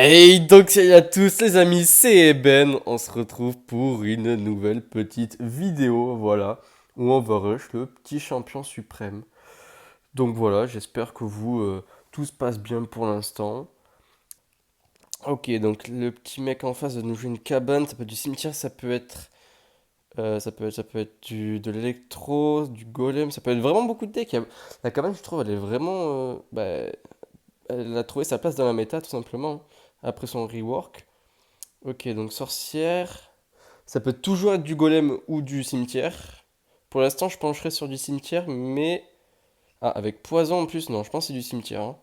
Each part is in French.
Hey, donc salut à tous les amis, c'est Eben. On se retrouve pour une nouvelle petite vidéo, voilà, où on va rush le petit champion suprême. Donc voilà, j'espère que tout se passe bien pour l'instant. Ok, donc le petit mec en face va nous jouer une cabane, ça peut être du cimetière, ça peut être de l'électro, du golem, ça peut être vraiment beaucoup de decks. La cabane, je trouve, elle est vraiment, elle a trouvé sa place dans la méta tout simplement, après son rework. Ok, donc sorcière. Ça peut toujours être du golem ou du cimetière. Pour l'instant, je pencherai sur du cimetière, mais. Ah, avec poison en plus, non, je pense que c'est du cimetière, hein.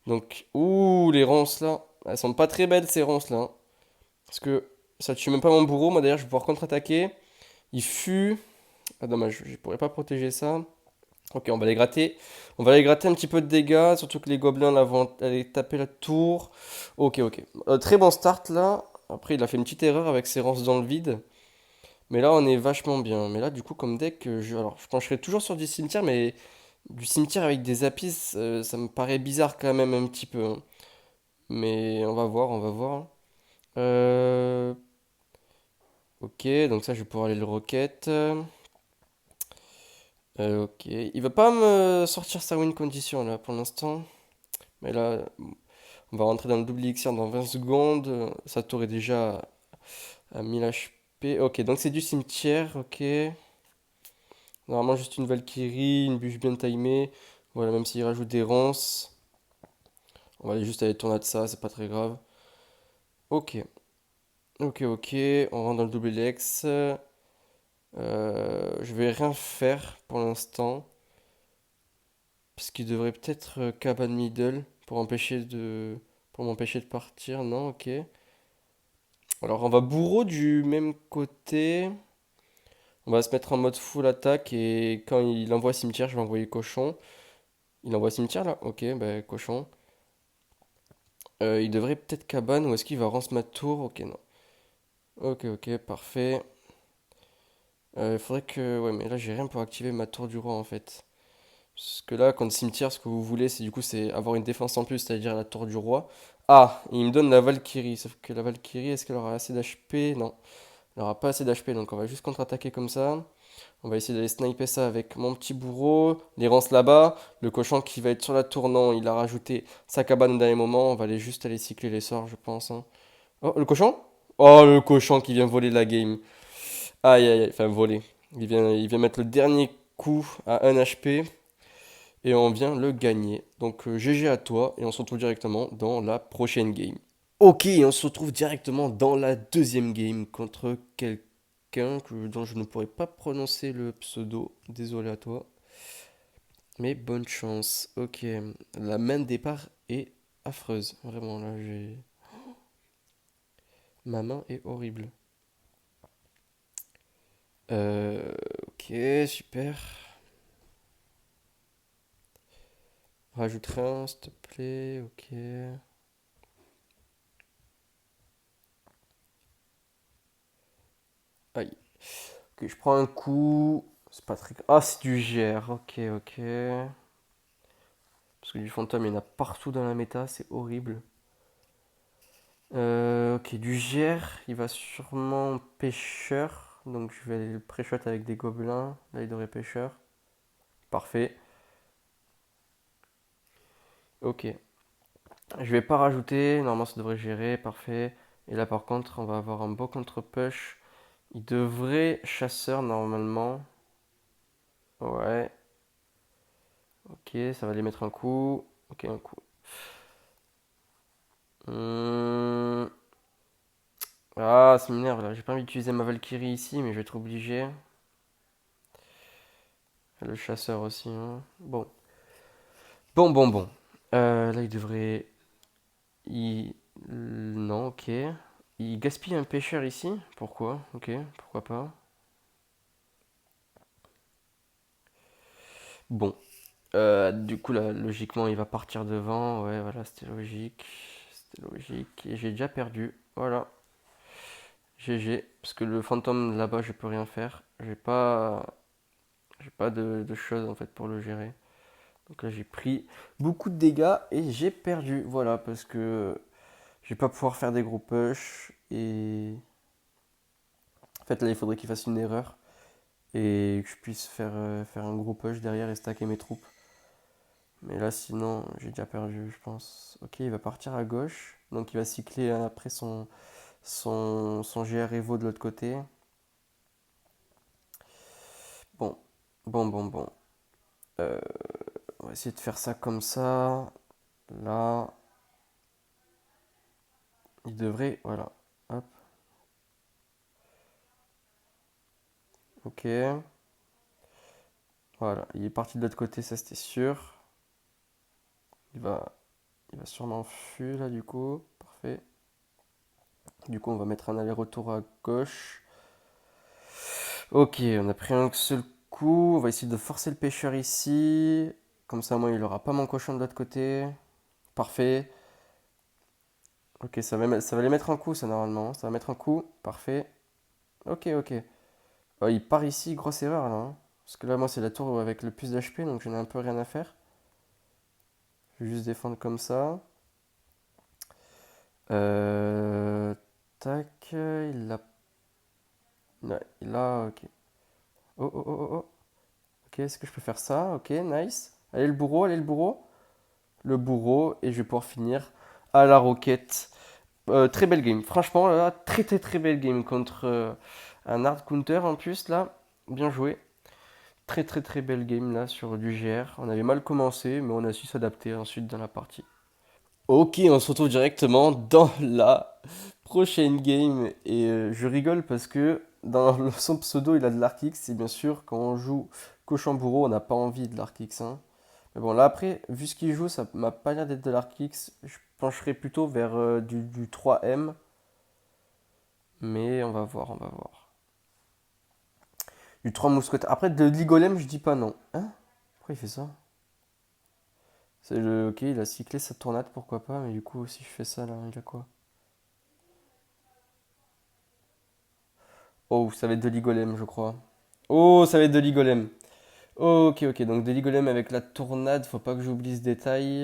Donc, ouh, les ronces là. Elles sont pas très belles ces ronces là, hein. Parce que ça tue même pas mon bourreau. Moi d'ailleurs, je vais pouvoir contre-attaquer. Il fut. Ah, dommage, je pourrais pas protéger ça. Ok, on va les gratter. On va les gratter un petit peu de dégâts, surtout que les gobelins là vont aller taper la tour. Ok, ok. Très bon start là. Après, il a fait une petite erreur avec ses ronces dans le vide. Mais là, on est vachement bien. Mais là, du coup, comme deck, alors, je pencherai toujours sur du cimetière, mais du cimetière avec des apis, ça me paraît bizarre quand même un petit peu, hein. Mais on va voir, on va voir. Euh, ok, donc ça, je vais pouvoir aller le rocket. Ok, il va pas me sortir sa win condition là pour l'instant. Mais là, on va rentrer dans le double elixir dans 20 secondes. Sa tour est déjà à 1000 HP. Ok, donc c'est du cimetière, ok. Normalement, juste une Valkyrie, une bûche bien timée. Voilà, même s'il rajoute des ronces. On va juste aller tourner de ça, c'est pas très grave. Ok, ok. On rentre dans le double Lex. Je vais rien faire pour l'instant. Parce qu'il devrait peut-être cabane middle pour m'empêcher de partir. Non, ok. Alors, on va bourreau du même côté. On va se mettre en mode full attaque. Et quand il envoie cimetière, je vais envoyer cochon. Il envoie cimetière là? Ok, bah cochon. Il devrait peut-être cabane ou est-ce qu'il va rance ma tour? Ok, non. Ok, parfait. Il faudrait que. Ouais, mais là j'ai rien pour activer ma tour du roi en fait. Parce que là, contre cimetière, ce que vous voulez, c'est avoir une défense en plus, c'est-à-dire la tour du roi. Ah, il me donne la Valkyrie. Sauf que la Valkyrie, est-ce qu'elle aura assez d'HP? Non, elle aura pas assez d'HP, donc on va juste contre-attaquer comme ça. On va essayer d'aller sniper ça avec mon petit bourreau. Les ronces là-bas. Le cochon qui va être sur la tour, non, il a rajouté sa cabane au dernier moment. On va juste aller cycler les sorts, je pense, hein. Oh, le cochon? Oh, le cochon qui vient voler la game. Aïe, aïe, aïe, enfin voler. Il vient mettre le dernier coup à 1 HP et on vient le gagner. Donc GG à toi et on se retrouve directement dans la prochaine game. Ok, et on se retrouve directement dans la deuxième game contre quelqu'un dont je ne pourrais pas prononcer le pseudo. Désolé à toi. Mais bonne chance. Ok, la main de départ est affreuse. Vraiment, là, j'ai. Ma main est horrible. Ok, super. Rajoute un, s'il te plaît. Ok. Aïe. Ok, je prends un coup. C'est pas très. Ah, c'est du GR. Ok. Parce que du fantôme, il y en a partout dans la méta. C'est horrible. Ok, du GR. Il va sûrement pêcheur. Donc je vais aller le pré-shot avec des gobelins. Là, il aurait pêcheur. Parfait. Ok. Je vais pas rajouter. Normalement, ça devrait gérer. Parfait. Et là, par contre, on va avoir un beau contre-push. Il devrait chasseur normalement. Ouais. Ok, ça va les mettre un coup. Ok, un coup. Hum, Ah, ça m'énerve là. J'ai pas envie d'utiliser ma Valkyrie ici, mais je vais être obligé. Le chasseur aussi, hein. Bon. Là, il devrait. Il... Non, ok. Il gaspille un pêcheur ici. Pourquoi? Ok, pourquoi pas. Bon. Du coup, là, logiquement, il va partir devant. Ouais, voilà, c'était logique. C'était logique. Et j'ai déjà perdu. Voilà. GG. Parce que le fantôme là-bas, je peux rien faire. J'ai pas de choses en fait pour le gérer. Donc là, j'ai pris beaucoup de dégâts et j'ai perdu. Voilà, parce que Je vais pas pouvoir faire des gros push. Et en fait, là, il faudrait qu'il fasse une erreur. Et que je puisse faire un gros push derrière et stacker mes troupes. Mais là, sinon, j'ai déjà perdu, je pense. Ok, il va partir à gauche. Donc, il va cycler après son GR Evo de l'autre côté. Bon, bon. Euh, on va essayer de faire ça comme ça. Là, il devrait. Voilà. Hop, ok. Voilà, il est parti de l'autre côté, ça c'était sûr. Il va, il va sûrement fuir là, du coup. Parfait. Du coup, on va mettre un aller-retour à gauche. Ok, on a pris un seul coup. On va essayer de forcer le pêcheur ici. Comme ça, moi, il aura pas mon cochon de l'autre côté. Parfait. Ok, ça va les mettre un coup, ça, normalement. Ça va mettre un coup. Parfait. Ok. Il part ici, grosse erreur, là, hein. Parce que là, moi, c'est la tour avec le plus d'HP, donc j'en ai un peu rien à faire. Je vais juste défendre comme ça. Euh... Tac, ok. Oh. Ok, est-ce que je peux faire ça? Ok, nice. Allez le bourreau. Le bourreau, et je vais pouvoir finir à la roquette. Très belle game. Franchement, là, très belle game contre un hard counter en plus, là. Bien joué. Très belle game, là, sur du GR. On avait mal commencé, mais on a su s'adapter ensuite dans la partie. Ok, on se retrouve directement dans la prochaine game. Et je rigole parce que dans son pseudo, il a de l'Arc-X. Et bien sûr, quand on joue cochon bourreau, on n'a pas envie de l'Arc-X, hein. Mais bon, là après, vu ce qu'il joue, ça m'a pas l'air d'être de l'Arc-X. Je pencherais plutôt vers du 3M. Mais on va voir. Du 3 mousquetaires. Après, de l'Igolem, je dis pas non. Hein? Pourquoi il fait ça? C'est le. Ok, il a cyclé sa tornade, pourquoi pas. Mais du coup, si je fais ça, là, il a quoi? Oh, ça va être de l'Igolem, je crois. Oh, ça va être de l'Igolem. Ok, donc de l'Igolem avec la tornade, faut pas que j'oublie ce détail.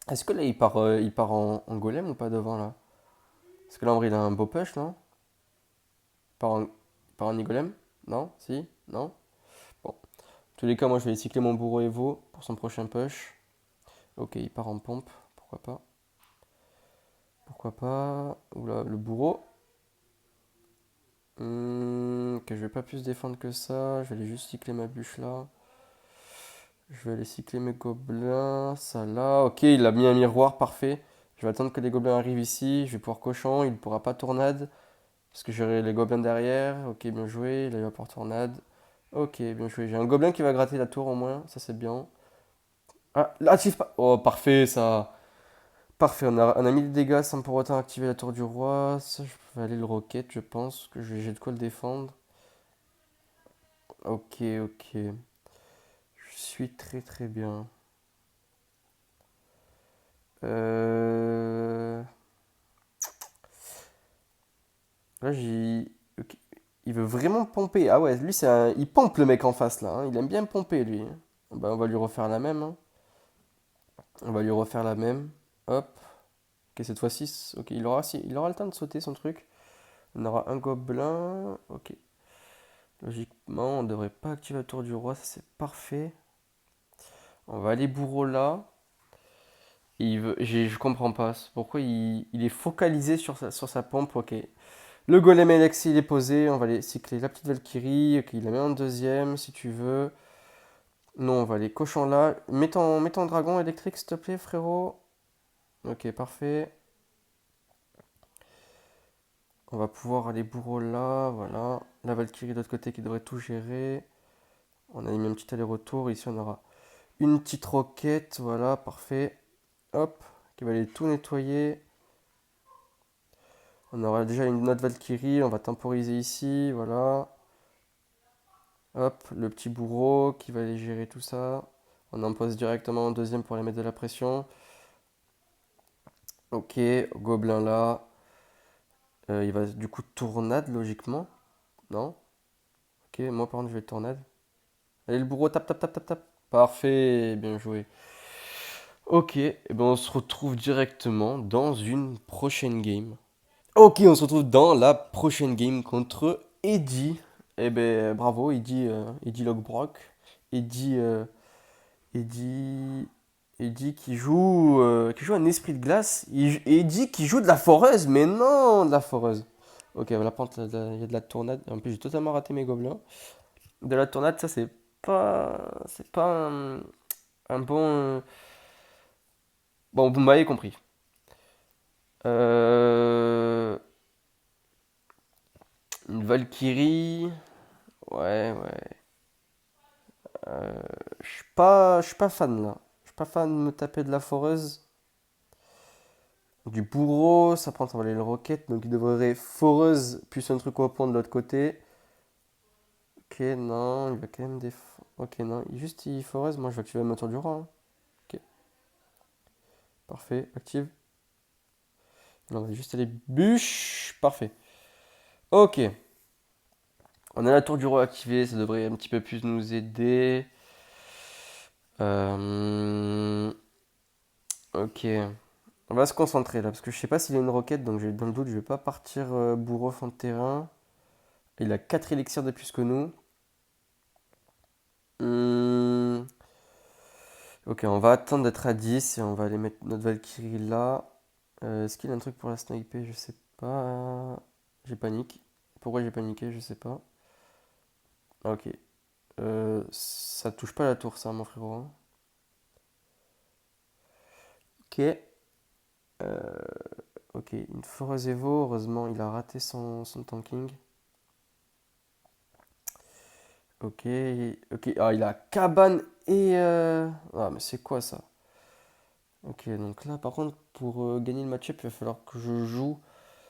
Est-ce que là il part en golem ou pas devant là? Parce que là en vrai il a un beau push, non? Il part en Igolem? Non? Si? Non? Bon. En tous les cas, moi je vais cycler mon bourreau Evo pour son prochain push. Ok, il part en pompe. Pourquoi pas? Pourquoi pas? Oula, le bourreau. Que je vais pas plus défendre que ça. Je vais aller juste cycler ma bûche là. Je vais aller cycler mes gobelins. Ça là. Ok, il a mis un miroir, parfait. Je vais attendre que les gobelins arrivent ici. Je vais pouvoir cochon. Il ne pourra pas tornade. Parce que j'aurai les gobelins derrière. Ok, bien joué. Il a eu pas tornade. Ok, bien joué. J'ai un gobelin qui va gratter la tour au moins. Ça, c'est bien. Ah, là, active pas. Oh, parfait, ça. Parfait, on a mis des dégâts sans pour autant activer la tour du roi. Ça, je peux aller le rocket, je pense. Que j'ai de quoi le défendre. Ok. Je suis très bien. Euh... Là, ok. Il veut vraiment pomper. Ah ouais, lui, il pompe le mec en face, là, hein. Il aime bien pomper, lui, hein. Bah, on va lui refaire la même, hein. On va lui refaire la même. Hop. Ok, cette fois-ci, ok, il aura le temps de sauter son truc. On aura un gobelin. Ok. Logiquement, on ne devrait pas activer la tour du roi, ça c'est parfait. On va aller bourreau là. Je comprends pas. Pourquoi il est focalisé sur sa pompe. Ok. Le golem Alex, il est posé. On va aller cycler la petite Valkyrie. Ok, il la met en deuxième si tu veux. Non, on va aller cochon là. Mets ton dragon électrique, s'il te plaît, frérot. Ok, parfait. On va pouvoir aller bourreau là. Voilà. La Valkyrie de l'autre côté qui devrait tout gérer. On a mis un petit aller-retour. Ici, on aura une petite roquette. Voilà, parfait. Hop. Qui va aller tout nettoyer. On aura déjà une autre Valkyrie. On va temporiser ici. Voilà. Hop, le petit bourreau qui va aller gérer tout ça. On en pose directement en deuxième pour aller mettre de la pression. Ok, gobelin là. Il va du coup tornade logiquement. Non? Ok, moi par contre je vais tornade. Allez le bourreau, tape. Parfait, bien joué. Ok, et ben on se retrouve directement dans une prochaine game. Ok, on se retrouve dans la prochaine game contre Eddie. Eh ben bravo, Eddie Lockbrock. Eddie, Eddie, Eddie qui joue un esprit de glace. Eddie qui joue de la foreuse, mais non, de la foreuse. Ok, la pente, il y a de la tornade. En plus, j'ai totalement raté mes gobelins. De la tornade, ça c'est pas un bon. Bon, vous m'avez compris. Euh, une Valkyrie. Ouais, ouais. Je suis pas fan là. Je suis pas fan de me taper de la foreuse. Du bourreau, ça prend, ça va aller le roquette. Donc il devrait foreuse plus un truc au pont de l'autre côté. Ok, non, il va quand même Ok, non, juste il foreuse. Moi je vais activer le moteur du rang, hein. Ok, parfait, active. Non, on va juste aller bûche. Parfait. Ok, on a la tour du roi activée. Ça devrait un petit peu plus nous aider. Euh, Ok. On va se concentrer là, parce que je sais pas s'il a une roquette, donc dans le doute, je vais pas partir bourreau fond de terrain. Il a 4 élixirs de plus que nous. Hmm, Ok, on va attendre d'être à 10 et on va aller mettre notre Valkyrie là. Est-ce qu'il a un truc pour la sniper? Je sais pas. J'ai panique. Pourquoi j'ai paniqué? Je sais pas. Ah, ok. Ça touche pas la tour, ça, mon frérot, hein. Ok. Ok, une Forest Evo. Heureusement, il a raté son tanking. Ok, ok. Ah, il a cabane et. Ah, mais c'est quoi ça? Ok, donc là, par contre, pour gagner le match-up, il va falloir que je joue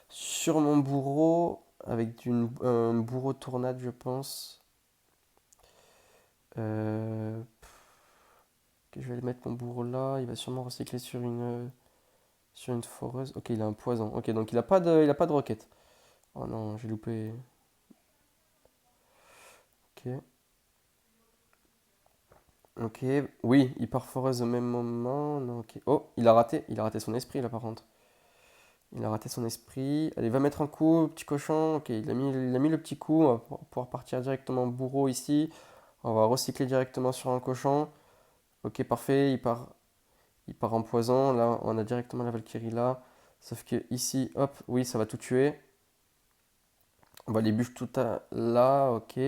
sur mon bourreau avec un bourreau tornade, je pense. Ok, je vais aller mettre mon bourreau là. Il va sûrement recycler sur une foreuse. Ok, il a un poison. Ok, donc il a pas de roquette. Oh non, j'ai loupé. Ok, ok. Oui, il part foreuse au même moment. Non, ok. Oh, il a raté son esprit là, par contre. Il a raté son esprit. Allez, va mettre un coup, petit cochon. Ok, il a mis le petit coup. On va pouvoir partir directement bourreau ici. On va recycler directement sur un cochon. Ok, parfait. Il part en poison. Là, on a directement la Valkyrie là. Sauf que ici, hop, oui, ça va tout tuer. On va les bûches tout à là. Ok.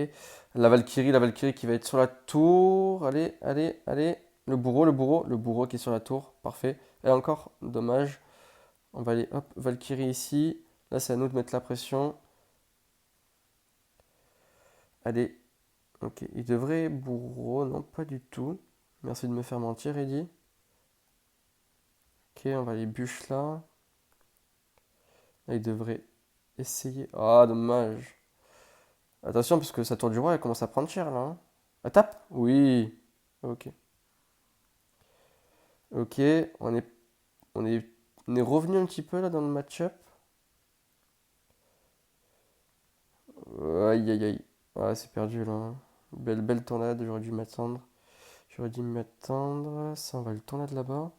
La Valkyrie qui va être sur la tour. Allez, allez, allez. Le bourreau qui est sur la tour. Parfait. Et encore, dommage. On va aller, hop, Valkyrie ici. Là, c'est à nous de mettre la pression. Allez, ok. Il devrait bourreau, non, pas du tout. Merci de me faire mentir, Eddie. Ok, on va les bûches là. Là, il devrait essayer. Ah, dommage. Attention, parce que sa tour du roi, elle commence à prendre cher là, hein. Elle tape? Oui. Ok. Ok, on est, on est, on est revenu un petit peu là dans le match-up. Aïe, aïe, aïe. Ah, c'est perdu là, hein. Belle, belle tornade, j'aurais dû m'attendre. J'aurais dû m'attendre. Ça, on va le tornade là-bas.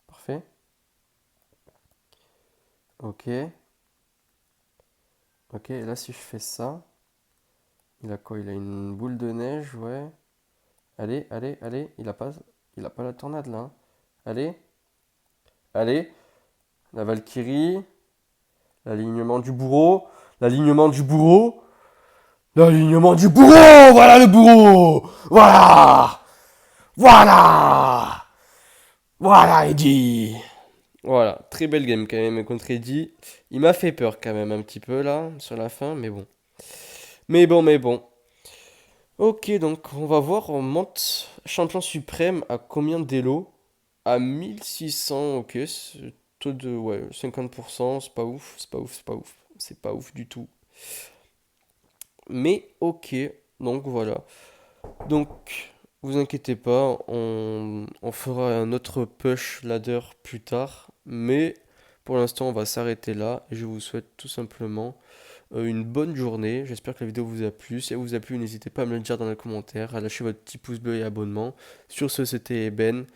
Parfait. Ok. Ok, et là, si je fais ça, il a quoi? Il a une boule de neige, ouais. Allez, allez, allez. Il a pas la tornade là, hein. Allez, allez. La Valkyrie. L'alignement du bourreau. L'alignement du bourreau. L'alignement du bourreau. Voilà le bourreau. Voilà. Voilà. Voilà, Eddie. Voilà, très belle game quand même contre Eddie. Il m'a fait peur quand même un petit peu là, sur la fin, mais bon. Mais bon, mais bon. Ok, donc on va voir, on monte champion suprême à combien d'élo? À 1600, ok, taux de, ouais, 50%, c'est pas ouf, c'est pas ouf, c'est pas ouf, c'est pas ouf du tout. Mais ok, donc voilà. Donc, vous inquiétez pas, on fera un autre push ladder plus tard, mais pour l'instant on va s'arrêter là, et je vous souhaite tout simplement une bonne journée. J'espère que la vidéo vous a plu. Si elle vous a plu, n'hésitez pas à me le dire dans les commentaires, à lâcher votre petit pouce bleu et abonnement. Sur ce, c'était Ben.